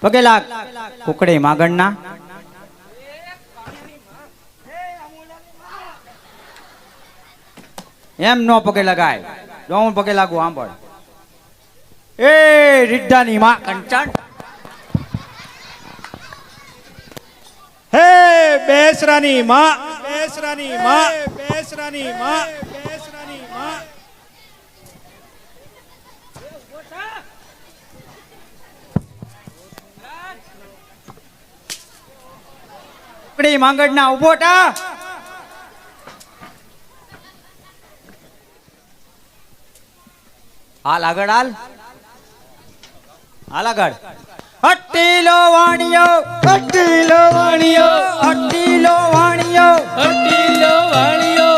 પગે લાગ કુકડી માગણના એમ નો પગે લગાય જો હું પગે લાગુ સાંભળ એ રીઢાની માં કંચન હે બેસરાની માં બેસરાની માં બેસરાની માં બેસરાની માં કુકડી માંગણના ઉભો ટા હાલ આગળ હાલ આગળ હટ્ટીલો વાણિયો હટ્ટીલો વાણિયો હટ્ટીલો વાણિયો હટ્ટીલો વાણિયો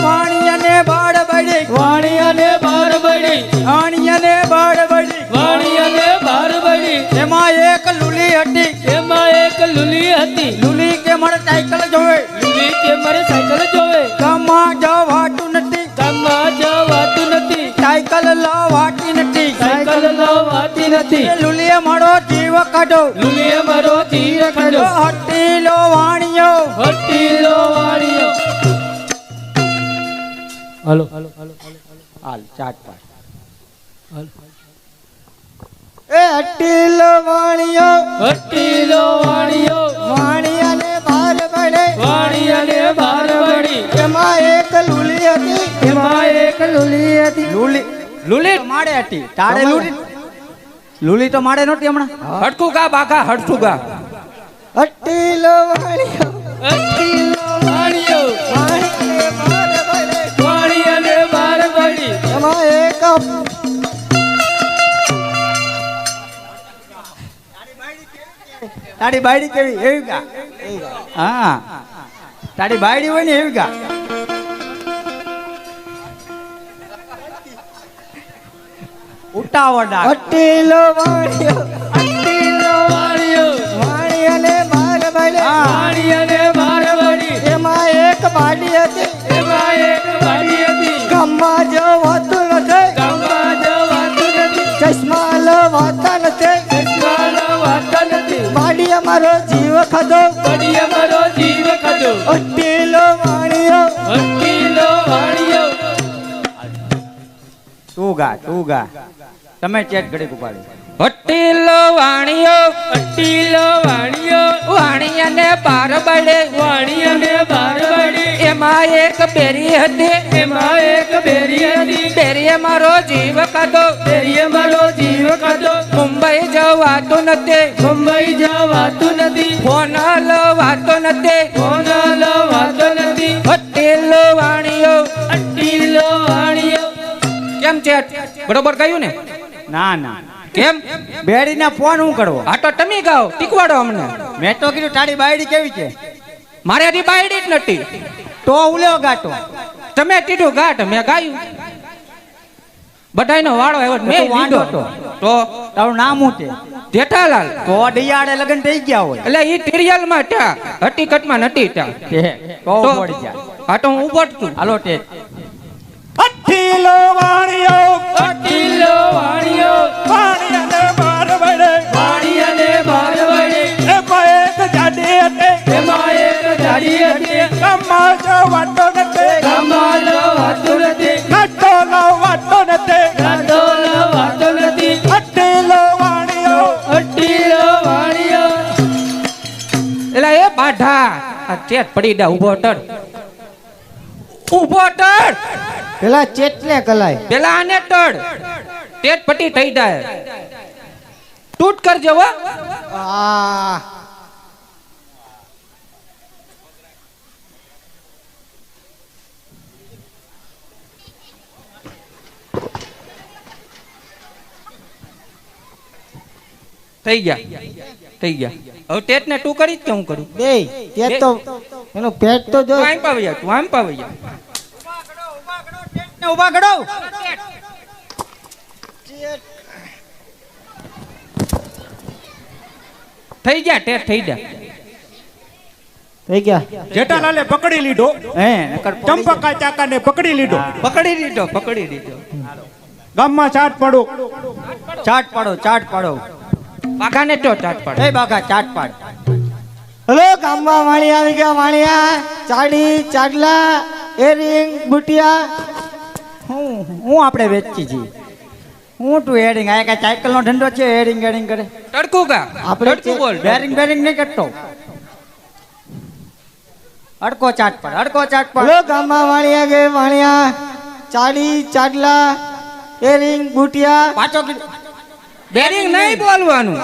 વાણિયાને બાળ બળી વાણિયાને બાર બળી વાણિયાને બાળ બળી વાણિયાને બાર બળી એમાં એક લુલી હતી એમાં એક લુલી હતી લુલી કે મારે સાયકલ જોવે લુલી કે મારે સાયકલ જોવે ગામમાં જવાતું નથી ગામમાં જવાતું નથી સાયકલ લાવાતી નથી સાયકલ લાવાતી નથી એ લુલીએ મારો જીવ કાઢો લુલીએ મારો જીવ કાઢ્યો હટ્ટીલો વાણિયો હટ્ટીલો વાણિયો હાલો હાલો હાલો હાલ ચાટ પાડ એ હટ્ટીલો વાણિયો હટ્ટીલો વાણિયો વાણિયાને બાર બળે વાણિયાને બાર બળી એમાં એક લુલી હતી એમાં એક લુલી હતી લુલી લુલી માડે હતી તારે લુલી લુલી તો માડે નહોતી હમણાં હટકું ગા બાગા હટકું ગા હટ્ટીલો વાણિયો હટ્ટીલો વાણિયો વાણિયાને બાર બળે વાણિયાને બાર બળી એમાં એક તારી બાયડી કેવી એવી ગા હા તારી બાયડી હોય ને એવી ગા ઉટાવડા હટ્ટીલો વાણિયો હટ્ટીલો વાણિયો વાણિયાને બાર બળે વાણિયાને બાર બળી એમાં એક બાડી હતી એમાં એક બાળી હતી ગામમાં જવાતું નથી ગામમાં જવાતું નથી ચશ્મા લવાતા નથી ચશ્મા લવાતા નથી બાડી અમારો જીવ ખાધો બળી અમારો જીવ ખાધો હટ્ટીલો વાણિયો હટ્ટીલો વાણિયો તું ગા તમે ચેટ ઘડી ઉપાડી હટ્ટીલો વાણિયો હટ્ટીલો વાણિયો વાણિયાને બાર બળે વાણિયાને બાર બળી એમાં એક બેરી હતી એમાં એક બેરી હતી બેરીએ મારો જીવ ખાધો બેરીએ મારો જીવ ખાધો મુંબઈ જવાતું નથી મુંબઈ જવાતું નથી ફોન લવાતો નથી ફોન લવાતો નથી હટ્ટીલો વાણિયો હટ્ટીલો વાણિયો કેમ છે બરોબર કહ્યું ને ના ના કેમ બેડીના ફોન હું કરવો આ તો તમે ગાઓ ટીકવાડો અમને મેં તો કીધું તારી બાયડી કેવી છે મારે હજી બાયડી જ નથી તો ઉલ્યો ગાટો તમે કીધું ગાટ મેં ગાયું બધાયનો વાળો આવ્યો મેં તો વાંધો લીધો તો. તો તારું નામ શું છે જેઠાલાલ તો ડિયાડે લગન થઈ ગયા હોય એટલે ઈ ટીરિયલ માં ત્યાં હકીકતમાં નથી ત્યાં તો તો પડી જાય હા તો હું ઉભો જ છું હાલો ટેટ હટ્ટીલો વાણિયો હટ્ટીલો વાણિયો વાણિયાને બાર બળે વાણિયાને બાર બળી એમાં એક જાડી હતી એમાં એક જાડી હતી ગામમાં જવાતો નથી ગામમાં લવાતું નથી નાટો લવાતો નથી ગાડો લવાતો નથી હટ્ટીલો વાણિયો હટ્ટીલો વાણિયો એલા એ બાઢા આ ચેટ પડી ડા ઉભો ટડ ઉભો ટડ પેલા ચેટને કલાય પેલા આને ટડ ટેટ પટી થઈ જાય તૂટ કરજો હો આ થઈ ગયા હવે ટેટ ને તું કરી જ કે હું કરું બે તે તો એનું પેટ તો જો તું આમ પાવી જા તું આમ પાવી જા ઉભા કરો થઈ ગયા ટેટ થઈ ગયા થઈ ગયા જેઠાલાલે પકડી લીધો હે નકર ચંપકા ચાકાને પકડી લીધો પકડી લીધો ગામમાં ચાટ પડું. ચાટ પાડો ચાટ પાડો. બાગાને તો ચાટ પાડે એ બાગા ચાટ પાડ. હલો ગામમાં વાણિયા આવી ગયા વાણિયા ચાડી ચાડલા એરિંગ બુટિયા હું આપણે વેચી છીએ. હું તું હેડિંગ આ કઈ સાયકલ નો ધંધો છે હેડિંગ હેડિંગ કરે. તડકું કા આપણે તડકું બોલ બેરિંગ બેરિંગ નહીં કરતો. અડકો ચાટ પાડ અડકો ચાટ પાડ. હલો ગામમાં વાણિયા ગયા વાણિયા ચાડી ચાડલા એરિંગ બુટિયા પાછો કીધું. બેરિંગ નહીં બોલવાનું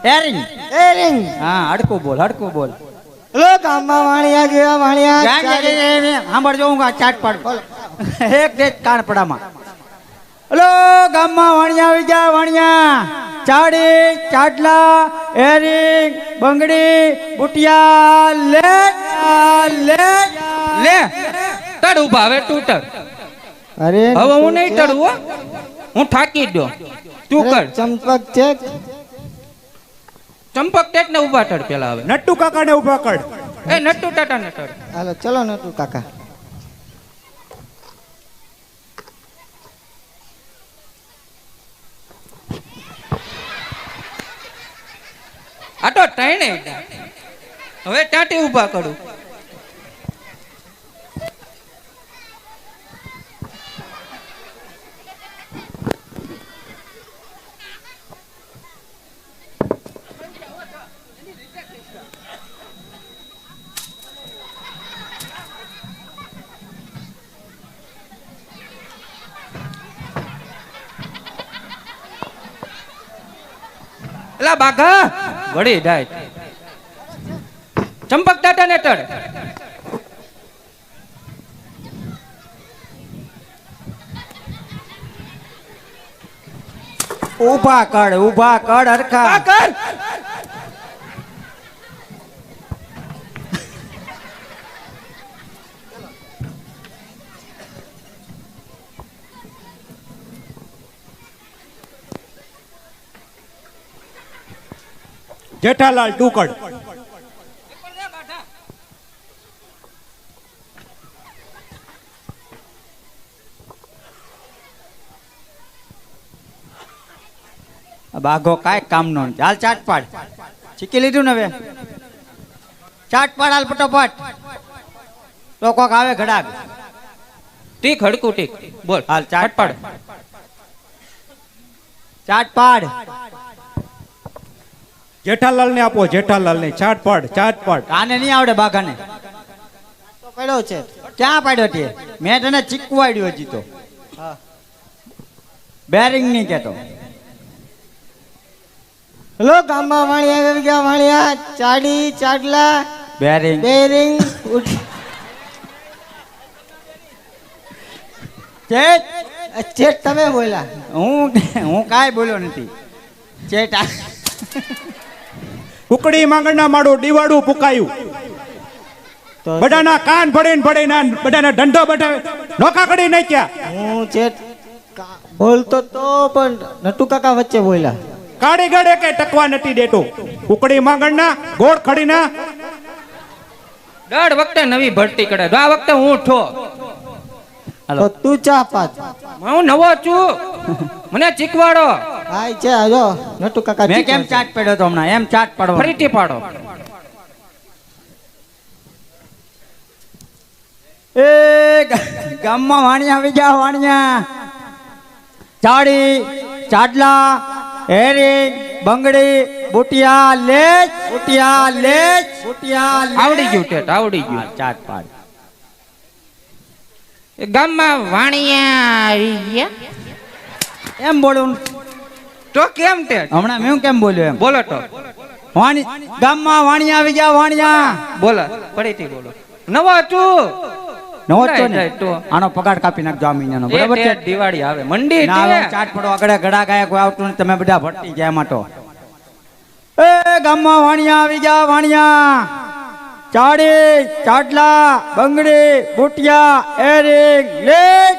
હેરિંગ. એરિંગ હા હડકું બોલ હડકું બોલ. હલો ગામમાં વાણિયા ગયા વાણિયા ચાડી સાંભળજો હું ચાટ પાડ. એક દેશ કાનપડામાં. હલો ગામમાં વાણિયા આવી ગયા વાણિયા ચાડી ચાટલા હેરિંગ બંગડી બુટિયા લે લે લે તડ ઉભા હવે તું તડ અરે હવે હું નહીં તડું હો હું થાકી ગયો તું કર ચંપક ચેક ચંપક ટેક ને ઉભા તડ પેલા હવે નટ્ટુ કાકાને ઊભા કર. એ નટ્ટુ ટાટા ને તડ હાલો ચલો નટુ કાકા આ તો ત્રણે હવે ટાટી ઉભા કરું એલા બાઘા વળી ડાય ચંપક ટાટા ને તડ ઊભા કડ હરખા. આ કર જેઠાલાલ ટુકડ. બાઘો કાંઈ કામનો નથી. હાલ ચાટ પાડ. શીખી લીધું ને હવે ચાટ પાડ હાલ ફટોફટ. તો કોક આવે ઘડાક. ટીક હડકું ટીક બોલ હાલ ચાટ પાડ ચાટ પાડ. જેઠાલાલ ને આપો. જેઠાલાલ ને ચાટ પાડ ચાટ પાડ. આને નહીં આવડે બાઘાને. તો પડ્યો છે ક્યાં પાડ્યો તે? મેં તને ચીકવાડ્યો હજી તો. બેરિંગ નહીં કેતો. હલો ગામમાં વાણિયા આવી ગયા વાણિયા ચાડી ચાડલા બેરિંગ બેરિંગ ચેટ. ચેટ તમે બોલ્યા હું કાંઈ બોલ્યો નથી. ચેટ કુકડી માંગણના માડું દીવાડું પુકાયું. તો બધાના કાન ફળીને ફળીને બધાના ઢંઢો બટાવે નોકા કરી નાખ્યા. હું ચેટ બોલતો તો પણ નટુ કાકા વચ્ચે બોલ્યા કાળી ગળે કે ટકવા નથી દેતો. કુકડી માંગણના ગોળ ખડીના દર વખતે નવી ભરતી કરે આ વખતે હું ઠો તો તું ચા પાત હું નવો છું મને શીખવાડો હાય છે જો નટુ કાકા મેં કેમ ચાટ પાડ્યો તો હમણાં? એમ ચાટ પાડવા. ફરીથી પાડો એ ગામમાં વાણિયા આવી ગયા વાણિયા ચાડી ચાડલા હેરિંગ બંગડી બુટિયા લેજ બુટિયા લેજ બુટિયા લેજ. આવડી ગયું ટેટ આવડી ગયું હા, ચાટ પાડ. એ ગામમાં વાણિયા આવી ગયા એમ બોલું તો કેમ ટેટ હમણાં મેં કેમ બોલ્યો એમ? બોલો તો વાણી ગામમાં વાણિયા આવી ગયા વાણિયા. બોલો ફરીથી બોલો નવો છું નવો જ છો ને? right, તો. આનો પગાર કાપી નાખજો આ મહિનાનો. એ બરાબર છે? ટેટ દિવાળી આવે મંડી ના હવે છે. ચાટ પડો આગળ ગડા ગાયા કોઈ આવતું નથી. તમે બધા ભટકી ગયા એમાં તો. એ ગામમાં વાણિયા આવી ગયા વાણિયા ચાડી ચાડલા બંગડી બુટિયા એરિંગ લેજ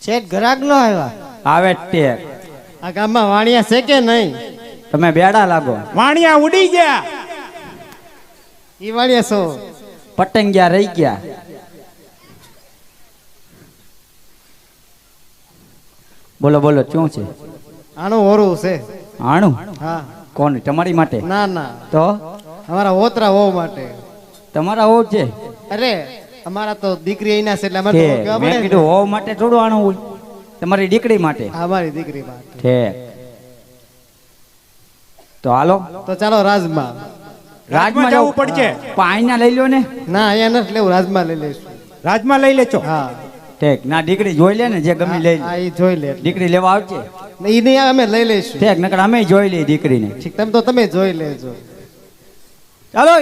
ચેટ ઘરાક નો આવ્યા આવે જ તે. આ ગામમાં વાણિયા છે કે નહીં તમે બેડા લાગો. વાણિયા ઉડી ગયા. ઈ વાણિયા સો પતંગિયા રહી ગયા. બોલો બોલો શું છે? આનું ઓરું છે. આણું હા. કોણ? તમારી માટે? ના ના, તો અમારા ઓતરા હોવ માટે. તમારા હોવ છે અરે અમારા તો દીકરી એના છે એટલે અમારે કે તો કહેવા મેં પડે ને. કીધું હોવ માટે થોડું આણું હોય, તમારી દીકરી માટે. અમારી દીકરી માટે. ઠીક, તો હાલો તો ચાલો રાજમાં. રાજમાં જવું પડશે. પાણીના લઈ લો ને. ના અહીંયા નથી લેવું, રાજમાં લઈ લઈશું. રાજમાં લઈ લેજો. હા ઠીક, ના દીકરી જોઈ લે ને, જે ગમે લઈ લે. હા ઈ જોઈ લે. દીકરી લેવા આવશે. ઈ નહીં આવે, અમે લઈ લઈશું. ઠીક, નકર અમે જોઈ લઈએ દીકરીને. ઠીક, તમે જોઈ લેજો. ચાલો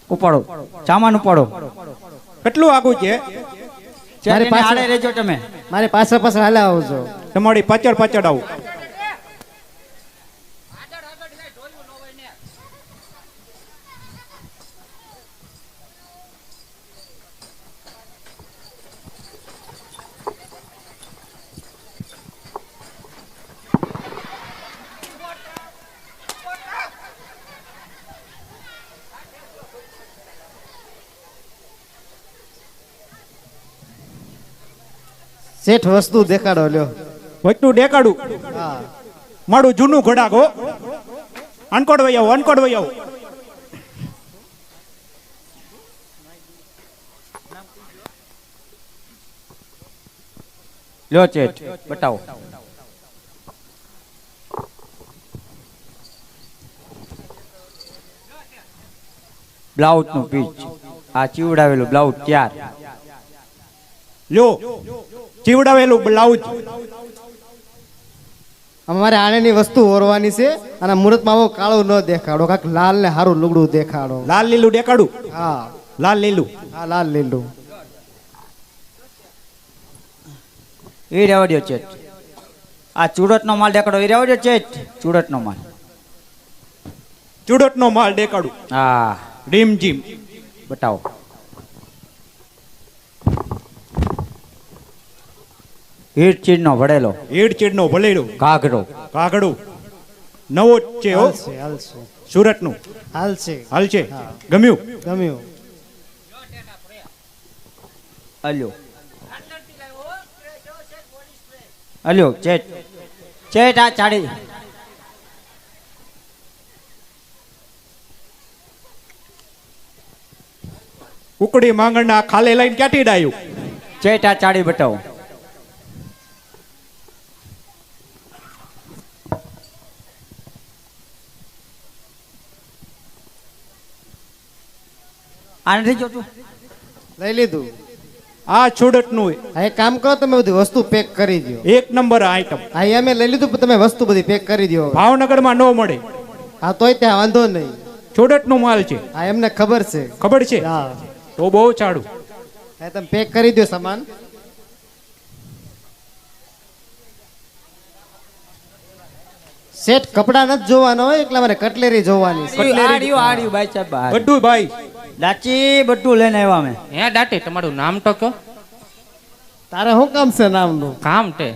ઉપાડો, સામાન ઉપાડો. કેટલું આગું છે? મારી પાછળ- પાસે રહેજો તમે. મારે પાછળ પાછળ હાલે આવજો. તમારી પાછળ પાછળ આવું. શેઠ વસ્તુ દેખાડો લ્યો. વચનું દેખાડું. હા મારું જૂનું ઘોડાક હો. અનકોડ વઈ આવો, અનકોડ વઈ આવો. લ્યો ચેટ બતાવો. બ્લાઉઝ નું પીચ, આ ચીવડાવેલું બ્લાઉઝ ત્યાર. લ્યો ચીવડાવેલું બ્લાઉઝ. અમારે આણેની વસ્તુ ઓરવાની છે અને મુહૂર્તમાં આવો કાળું ન દેખાડો, કાંઈક લાલ ને સારું લુગડું દેખાડો. લાલ લીલું દેખાડું. હા લાલ લીલું. હા લાલ લીલું. એ રહેવા દો ચેટ. આ ચૂડટ નો માલ દેખાડો, એ રહેવા દો ચેટ. ચૂડટ નો માલ. ચૂડટનો માલ દેખાડું. હા રીમ જીમ. બતાવો. હીટ ચીડ નો ભરેલો ઈડચીડ નો ભલેડું. ઘાઘરો. કાગડું નવો જ છે હો. હાલશે હાલશે સુરત નું હાલશે. હાલ છે. હા. ગમ્યું? ગમ્યું. અલ્યો અલ્યો ચેટ. ચેટ આ ચાડી. ઉકડી માંગણના ખાલે લઈને ક્યાંથી ડાયું? ચેટ આ ચાડી બતાવો. આ નથી જોતું? લઈ લીધું. આ સુરત નું હા એક કામ કરો, તમે બધી વસ્તુ પેક કરી દો. એક નંબર આઈટમ. હા એ અમે લઈ લીધું, પણ તમે વસ્તુ બધી પેક કરી દો. ભાવનગરમાં ન મળે. હા તોય ત્યાં વાંધો નહીં. સુરત નો માલ છે, હા એમને ખબર છે. ખબર છે? હા તો બહુ સારું. હા તમે પેક કરી દો સામાન. સેટ કપડા નથી જોવાનો હોય, એટલે મારે કટલેરી જોવાની છે. આડ્યું આડ્યું ભાઈ સાહેબ બહાર. બધું ભાઈ. લાચી બધું લઈને આવ્યા અમે. હે દાટી તમારું નામ તો કયો? તારે શું કામ છે નામનું? કામ તે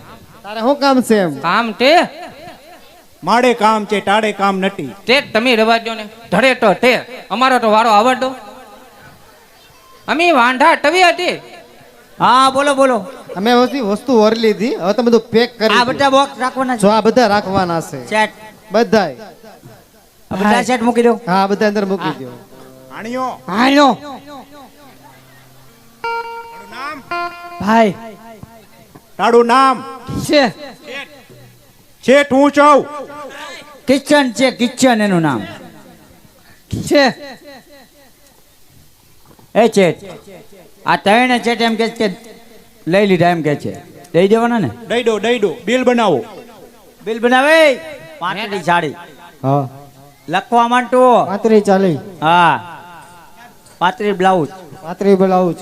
તારે શું કામ છે એમ? કામ તે માડે કામ છે, ટાડે કામ નથી. તે તમે રવા દો ને. ધડે તો તે અમારો તો વારો આવડો. અમે વાંઢા ટવી હતી. હા બોલો બોલો. અમે બધી વસ્તુ ઓરી લીધી, હવે તમે બધું પેક કરી આ દો. બધા બોક્સ રાખવાના જો આ બધા રાખવાના છે. સેટ. બધાય. આ બધા સેટ મૂકી દો. હા બધા અંદર મૂકી દો. આણ્યો હાલો ભાઈ તારું નામ છે શેઠ હું છું. કિચન છે, કિચન એનું નામ છે. એ ચેટ આ ત્રણે ચેટ એમ કે છે કે લઈ લીધા એમ કે છે. દઈ દેવાના ને? દઈ દો બિલ બનાવો. બિલ બનાવે. પાંચડી સાડી હા લખવા માંડતું. 35 40 હા 35 બ્લાઉઝ, 35 બ્લાઉઝ,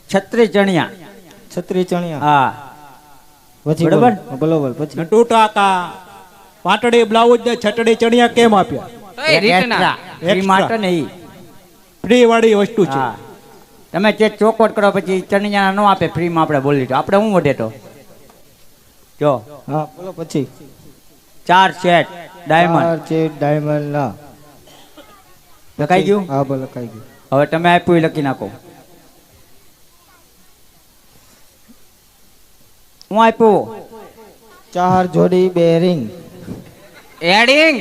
36 ચણિયા. 36 ચણિયા. હા પછી બરોબર? બરોબર. પછી નટુ ટાકા પાટડી બ્લાઉઝ ને છટડી ચણિયા કેમ આપ્યા? તો એ રીતના ફ્રી માટે ને ઈ. ફ્રી વાળી વસ્તુ છે. હા તમે ચેટ ચોખવટ કરો પછી ચણિયા ન આપે ફ્રીમાં. આપણે બોલી તો આપણે શું વધે તો જો હા બોલો. પછી 4 સેટ ડાયમંડ, છે ડાયમંડ ના લખાઈ ગયું? હા બોલો લખાઈ ગયું. હવે તમે આપ્યું એ લખી નાખો. હું આપ્યું 4 જોડી બેરિંગ. એડિંગ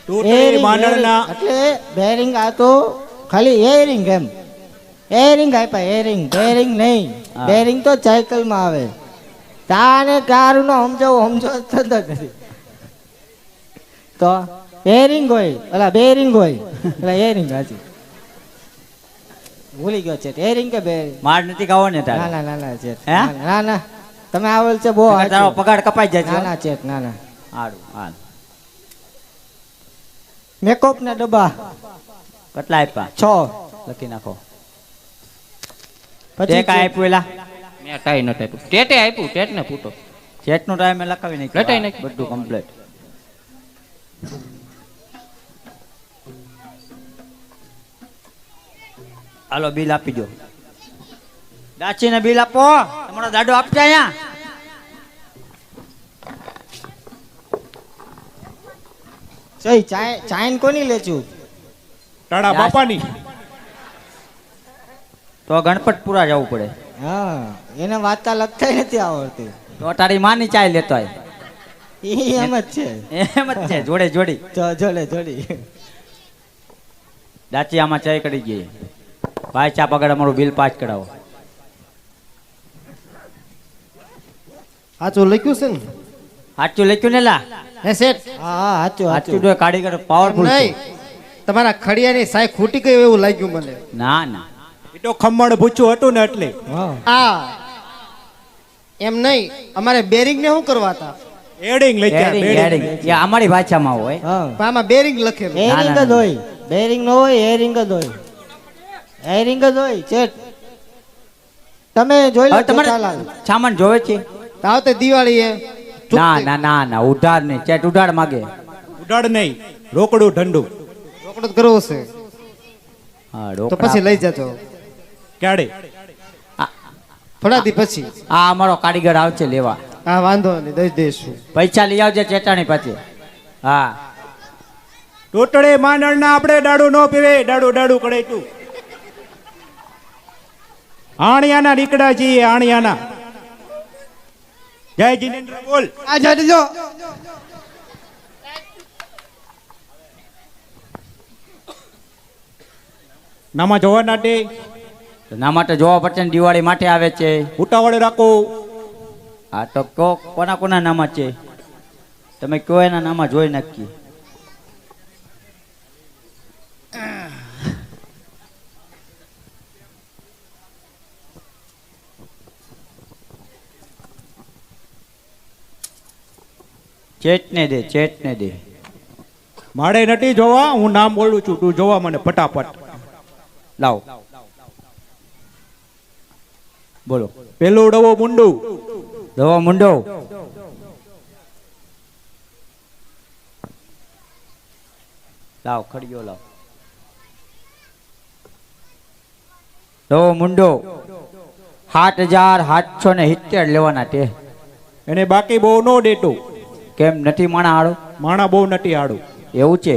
ટોટલી માંડળના એટલે બેરિંગ આ તો ખાલી એરિંગ એમ. એરિંગ આપ્યા એરિંગ, બેરિંગ નહીં. હા. બેરિંગ તો સાયકલ માં આવે. તાને કારું નો સમજો થતો જ નથી. તો બેરિંગ હોય ઓલા બેરિંગ હોય એટલે એરિંગ હાજી ભૂલી ગયો છે. એરિંગ કે બેરિંગ? માર નથી ખાવો ને ના તારે? ના ના ના ચેટ. હે? ના ના તમે આવલ છે બહુ નકર તારો હાચું. પગાર કપાઈ જાય ના છે. ના ચેટ ના ના. હારું હાલ. મેકઅપ ના ડબ્બા કેટલા આપ્યા? 6. લખી નાખો. પછી તે કાંઈ આપ્યું એલા? મેં ટાઈ નટ આપ્યું. ટેટે આપ્યું, ટેટ ને ફૂટો. ચેટનો ટાઈમ એ લખાવી લખાઈ નાખ્યું. નાખ્યું. બધું કમ્પ્લીટ. હાલો બિલ આપી દો. દાચીને બિલ આપો. તમારો દાડો આપજે અહીંયા. સહી ચાઈન કોની લેચું? ટાણા બાપાની. તો ગણપતપુરા જવું પડે. હા એને વાર્તા લખતા નથી આવડતી. તો તારી માની ચાય લેતો હોય. ઈ એમ જ છે. એમ જ છે જોડે જોડી. જોડે જોડી. દાચી આમાં ચાય કરી ગઈ. ભાઈ ચા પગાડ અમારું બિલ પાસ કરાવો. સાચું લખ્યું છે ને સાચું લખ્યું ને લા? હે શેઠ? હા હા સાચું સાચું સાચું. તો કારીગર પાવરફુલ છે. નહીં તમારા ખડિયાની સાય ખૂટી ગઈ એવું લાગ્યું મને. ના ના એ તો ખમણ ભૂચું હતું ને એટલે. હા આ એમ નહીં અમારે બેરિંગ ને શું કરવા હતા? એડિંગ લખ્યા એડિંગ, બેડિંગ. એડિંગ. એ અમારી ભાષામાં હોય. હા પણ આમાં બેરિંગ લખેલું. એરિંગ ના, જ હોય. બેરિંગ નો હોય એરિંગ જ હોય. એરિંગ જ હોય ચેટ. તમે જોઈ લો હવે તમારે જેઠાલાલ. સામાન જોવે છે? તો આવતે દિવાળી એ ના ના ના ના ઉધાર નહીં. ચેટ ઉધાર માગે. ઉડાડ નહીં, રોકડું ઠંડુ. રોકડો જ કરવો છે હા તો રોકડા. પછી લઈ જજો ક્યારે? થોડા દી પછી. આ અમારો કારીગર આવશે લેવા. હા વાંધો નહીં દઈ દઈશું. પૈસા લઈ આવજે ચેટાણી પાછી. હા ટોટળે માંડળના આપણે દાડુ નો પીવે, દાડુ દાડુ કરે તું. આણિયાના નીકળ્યા છીએ, આણિયાના. જય જીનેન્દ્ર બોલ. આ જડજો નામાં જોવા નાટે તો ના માટે જોવા પડશે ને. દિવાળી માટે આવે છે. ઉતાવળે રાખો. હા તો કોના કોના નામાં છે તમે કયો એના નામાં જોઈ નાખીએ. ચેટને દે, ચેટને દે. મારે નથી જોવા, હું નામ બોલું છું, તું જોવા મને ફટાફટ. લાવ બોલો. પેલું ડવો મુંડું. દવા મુંડો. લાવ ખડીયો લાવ. દવો મુંડો 7,770 લેવાના તે. એને બાકી બહુ નો દેતું. કેમ નથી માણા હાડો? માણા બહુ નથી આડું. એવું છે?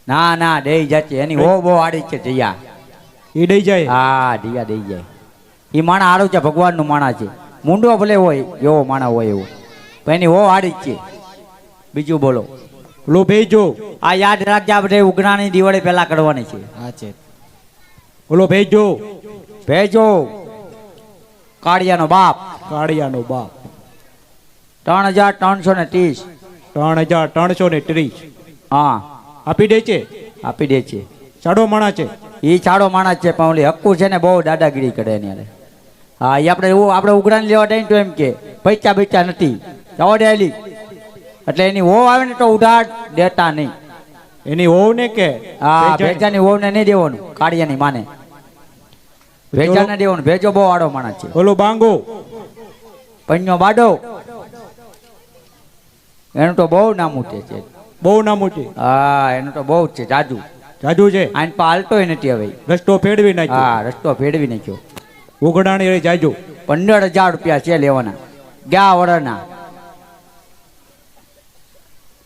ના ના દઈ જાચે. એની હો બહુ આડી છે જયા. એ દઈ જાય. હા દિયા દઈ જાય. એ માણા હાડું છે, ભગવાનનું માણા છે. મુંડો ભલે હોય એવો માણા હોય એવું, પણ એની હો આડી જ છે. બીજું બોલો. લો ભેજો. આ યાદ રાખજે, આ બધે ઉઘરાણી દિવાળી પહેલા કરવાની છે. હા ચેટ. ઓલો ભેજો. ભેજો કાળિયાનો બાપ. કાળિયાનો બાપ. 3,330. 3,330. હા આપી દે છે. આપી દે છે. સાડો માણા છે. એ છાડો માણસ છે, પણ ઓલી હક્કુ છે ને બહુ દાદાગીરી કરે એની હારે. હા એ આપણે ઉઘરાણી લેવા દઈએ તો એમ કે પૈસા બૈચા નથી જવા દેલી, એટલે એની વહુ આવે ને તો ઉધાર દેતા નહીં. એની હોવ ને કે હા ભેજાની વહુને નહીં દેવાનું, કાળિયાની માને ભેજા ને દેવાનું. ભેજો બહુ આડો માણસ છે. ઓલો બાંગો. પન્યો બાડો એનું તો બહુ નામું છે. બહુ નામું છે. હા એનું તો બહુ જ છે જાજુ. જાજુ છે. આને પા હાલતોય નથી હવે. રસ્તો ફેરવી નાખ્યો. હા રસ્તો ફેરવી નાખ્યો. ઉઘડાણી રે જાજુ. 15,000 રૂપિયા છે લેવાના ગયા વરના.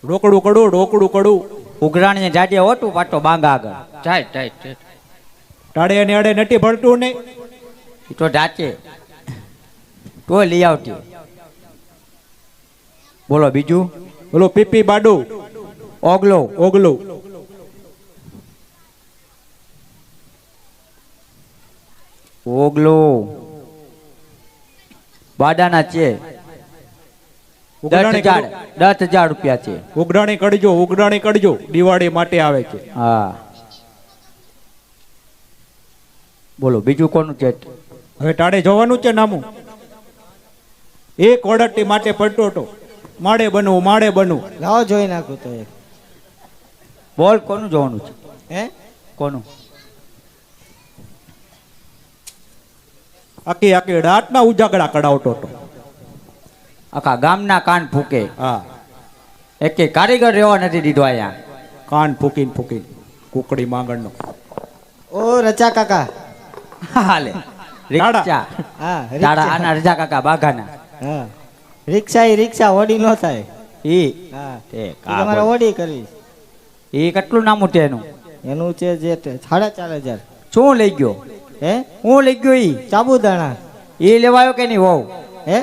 રોકડું કડું, રોકડું કડું. ઉઘરાણી જાડીએ ઓટું પાટો બાંગા આગળ ટાઈટ ટાઈટ ટાઈટ. ટાળે અને અડે નટી ભળતું નહીં. ઈ તો ઢાચે તો લઈ આવતી. બોલો બીજું. બોલો પીપી બાડુ ઓગલો ઓગલું ઓગલો બાડાના છે ઉઘરાણી 10,000 રૂપિયા છે. ઉઘરાણી કડજો દિવાળી માટે આવે છે. હા બોલો બીજું કોનું છે? હવે ટાળે જવાનું છે નામું. એક ઓડટી માટે પડતો હતો માળે બનવું. લાવો જોઈ નાખું તો એક. બોલ કોનું જોવાનું છે? હે કોનું? આખી રાતના ઉજાગરા કડાવતો હતો. આખા ગામના કાન ફૂકે. હા એકે કારીગર રહેવા નથી દીધો અહીંયા. કાન ફૂકીને કુકડી માંગણનો. ઓ રચા કાકા. હાલે રિક્ષા હા તારા આના રજા કાકા બાઘાના. હા રિક્ષા ઓડી નો થાય. ઈ હા તે તમારે ઓડી કરવી. ઈ કેટલું નામું છે એનું? એનું છે જે 4,500. શું લઈ ગયો? હે હું લઈ ગયો? ઈ સાબુદાણા. ઈ લેવાયો કે નહીં વહુ? હે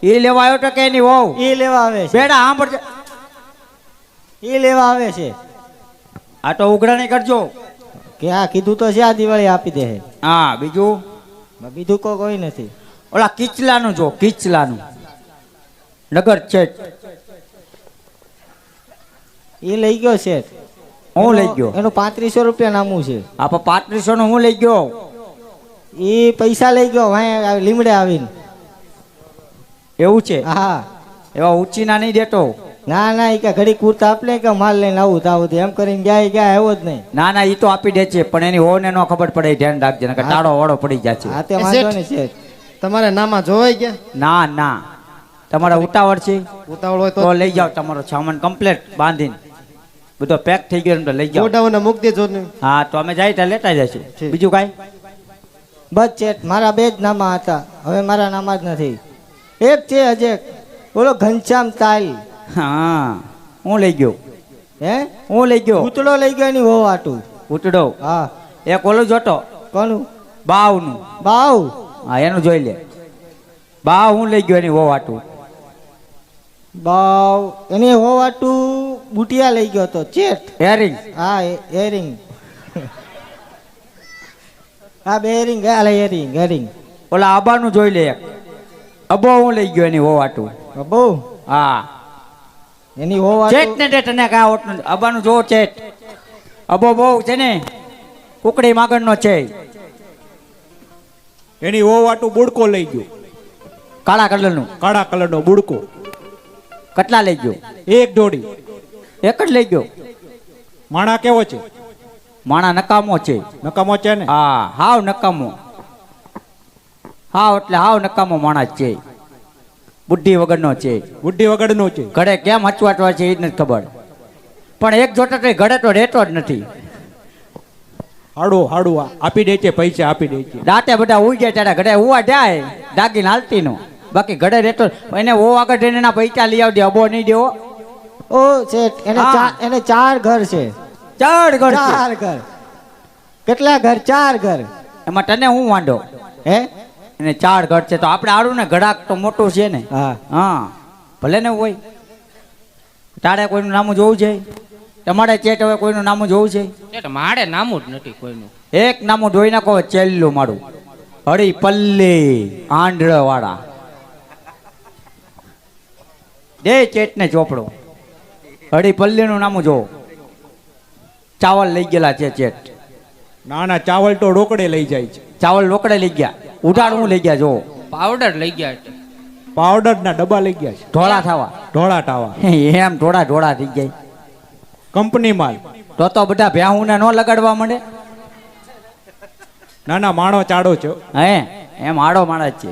ઈ લેવાયો તો કે નહીં વહુ? ઈ લેવા આવે છે. બેડા સાંભળજે. ઈ લેવા આવે છે. આ તો ઉઘરાણી કરજો. કે આ કીધું તો છે આ દિવાળી આપી દે. હા બીજું બીજું કોઈ નથી. ઓલા કિચલાનું જો કિચલાનું નગર છે. ઈ લઈ ગયો છે. હું લઈ ગયો. એનું 3500 રૂપિયા નામું છે. આ 3500 નું હું લઈ ગયો. ઈ પૈસા લઈ ગયો વાય લીમડે આવીને. એવું છે? હા એવા ઊંચીના નહીં દેતો. ના ઈ કે ઘડી કુર્તા આપલે કે માલ લઈને આવું એમ કરીને ગયા આવ્યો જ નહીં. ના ઈ તો આપી દે છે પણ એની હોને નો ખબર પડે એ ધ્યાન રાખજે નકર તાળો વાળો પડી જાય છે. હા તે વાંધો નહીં છે. તમારે નામાં જોવાઈ ગયા? ના તમારા ઉતાવળ છે ઉતાવળ હોય તો તો લઈ જાઓ. તમારો સામાન કમ્પ્લીટ બાંધીને બધો પેક થઈ ગયો એમ તો લઈ જાઓ. ગોડાઉન મૂકી દેજો ને. હા તો અમે જાય ત્યાં લેતા જશું. ઠીક. બીજું કાંઈ? બસ ચેટ મારા બે જ નામા હતા. હવે મારા નામા જ નથી. એક છે અજય બોલો ઘનશ્યામ તાલ. હા હું લઈ ગયો. હે હું લઈ ગયો. પૂતળો લઈ ગયો એની વહુ આટું. ઉતડો હા એક ઓલું જોતો કોનું? બાવનું. બાવ. હા એનું જોઈ લે. બાવ હું લઈ ગયો એની વહુ આટું. બાવ એની વહુ આટું બુટિયા લઈ ગયો તો ચેટ. હેરિંગ હા એરિંગ. હા બેરિંગ એરિંગ. ઓલા આબાનું જોઈ લે એક. અબો હું લઈ ગયો એની વહુ આટું. બહુ હા એની વહુ ચેટ આટું. ને તે તને કા ઓટનું અબાનું જો ચેટ. અબો બહુ છે ને કુકડી માગણનો છે. એની ઓવાટું બુડકો લઈ ગયો. કાળા કલરનું. કાળા કલરનો બુડકો. કેટલા લઈ ગયો? એક જોડી. એક જ લઈ ગયો. માણા કેવો છે? માણા નકામો છે. નકામો છે ને? હા હાવ નકામો. હાવ એટલે હાવ નકામો માણસ છે. બુદ્ધિ વગરનો છે. બુદ્ધિ વગરનો છે. ઘડે કેમ હચવાટવા છે એ જ નથી ખબર. પણ એક જોતા તો ઘડે તો રહેતો જ નથી. હાડું આપી દે છે પૈસા આપી દે છે. દાંતે બધા ઉઈ જાય ત્યારે ઘડે ઉવા જાય દાગીને હાલતી નો. બાકી ઘડે રહેતો એને ઓ આગળ જઈને એના પૈસા લઈ આવજે. અબો નહીં દેવો. ઓ શેઠ એને હા. એને 4 ઘર છે. ચડ ઘર છે. 4 ઘર. કેટલા ઘર? 4 ઘર. એમાં તને હું વાંધો? હે એને 4 ઘર છે તો આપણે આડું ને ઘડાક તો મોટું છે ને. હા હા ભલે ને હોય. તારે કોઈનું નામું જોવું છે? તમારે ચેટ હવે કોઈનું નામું જોવું છે? એટલે મારે નામું જ નથી કોઈનું. એક નામું જોઈ નાખો. ચેલ્લું મારું હરી પલ્લી આંધળ વાળા દે ચેટ ને ચોપડો. હરી પલ્લી નું નામું જો. ચાવલ લઈ ગયેલા છે ચેટ. ના ચાવલ તો રોકડે લઈ જાય છે. ચાવલ રોકડે લઈ ગયા. ઉડાડ હું લઈ ગયા જો. પાવડર લઈ ગયા એટલે. પાવડર ના ડબ્બા લઈ ગયા છે. ઢોળા થવા. ઢોળા ટાવા. એમ ઢોળા થઈ જાય કંપની માલ. તો બધા ભ્યાહુને ન લગાડવા માંડે. નાના માણો ચાડો છે. હે એમ આડો માણસ છે.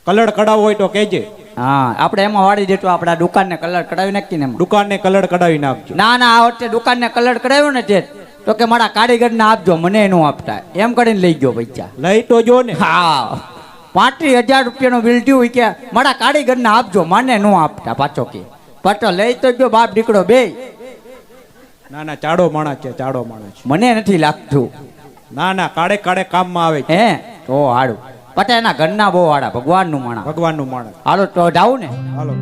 કલર કઢાવવો હોય તો કહેજે. હા આપણે એમાં વાળી દેતો. આપણા દુકાનને કલર કઢાવી નાખીને એમાં. દુકાનને કલર કઢાવી નાખજો. ના આ વખતે દુકાનને કલર કઢાવ્યો ને તે તો કે મારા કારીગરને આપજો મને નો આપતા એમ કરીને લઈ ગયો પૈસા. લઈ તો જો ને. હા 35,000 રૂપિયાનું બિલ થયું કે મારા કારીગરને આપજો મને નો આપતા પાછો કે પાછો લઈ તો ગયો બાપ દીકરો બે. ના ના ચાડો માણસ છે, ચાડો માણસ છે. મને નથી લાગતું. ના ના કાળે કાળે કામમાં આવે છે. હે તો હાડું પટા એના ઘરના બહુ હાડા ભગવાનનું માણા. ભગવાનનું માણસ. હાલો તો જાવું ને. હાલો.